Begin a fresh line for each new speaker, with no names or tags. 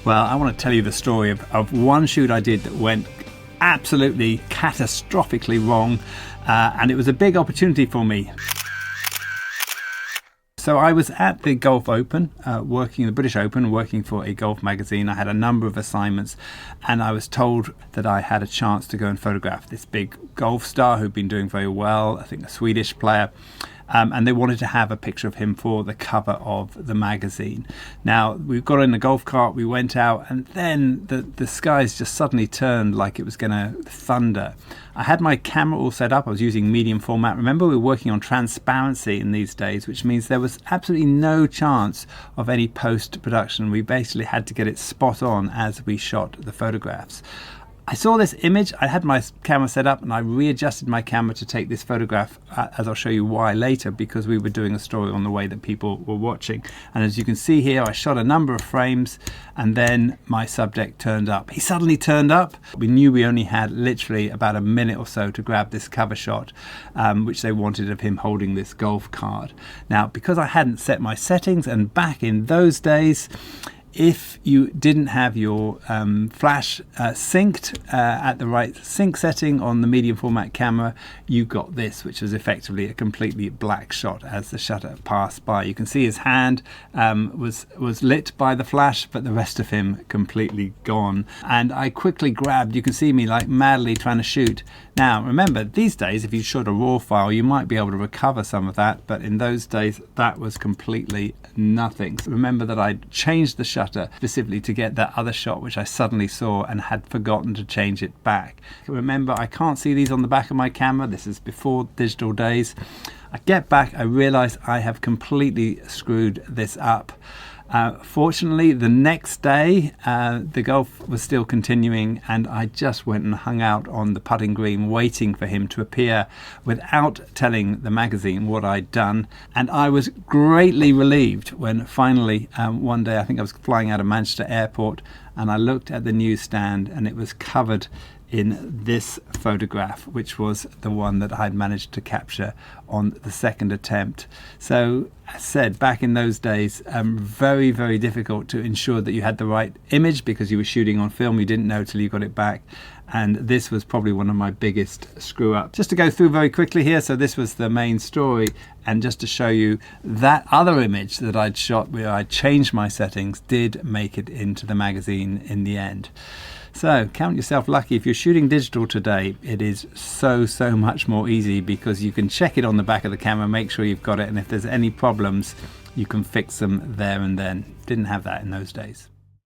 Well, I want to tell you the story of one shoot I did that went absolutely catastrophically wrong, and it was a big opportunity for me. So I was at the Golf Open, the British Open, working for a golf magazine. I had a number of assignments, and I was told that I had a chance to go and photograph this big golf star who'd been doing very well, I think a Swedish player. And they wanted to have a picture of him for the cover of the magazine. Now, we got in the golf cart, we went out, and then the skies just suddenly turned like it was going to thunder. I had my camera all set up. I was using medium format. Remember, we were working on transparency in these days, which means there was absolutely no chance of any post-production. We basically had to get it spot on as we shot the photographs. I saw this image, I had my camera set up, and I readjusted my camera to take this photograph, as I'll show you why later, because we were doing a story on the way that people were watching. And as you can see here, I shot a number of frames, and then my subject turned up. He suddenly turned up. We knew we only had literally about a minute or so to grab this cover shot, which they wanted of him holding this golf cart. Now, because I hadn't set my settings, and back in those days, if you didn't have your flash synced at the right sync setting on the medium format camera, you got this, which was effectively a completely black shot as the shutter passed by. You can see his hand was lit by the flash, but the rest of him completely gone. And I quickly grabbed, you can see me like madly trying to shoot. Now, remember, these days, if you shot a RAW file, you might be able to recover some of that, but in those days, that was completely nothing. So remember that I changed the shutter specifically to get that other shot, which I suddenly saw and had forgotten to change it back. Remember, I can't see these on the back of my camera. This is before digital days. I get back, I realize I have completely screwed this up. Fortunately, the next day, the golf was still continuing, and I just went and hung out on the putting green waiting for him to appear without telling the magazine what I'd done. And I was greatly relieved when finally, one day, I think I was flying out of Manchester Airport, and I looked at the newsstand and it was covered in this photograph, which was the one that I'd managed to capture on the second attempt. So, as said, back in those days, very, very difficult to ensure that you had the right image because you were shooting on film. You didn't know till you got it back. And this was probably one of my biggest screw ups. Just to go through very quickly here, so this was the main story, and just to show you that other image that I'd shot where I changed my settings did make it into the magazine in the end. So count yourself lucky. If you're shooting digital today, it is so much more easy because you can check it on the back of the camera, make sure you've got it, and if there's any problems, you can fix them there and then. Didn't have that in those days.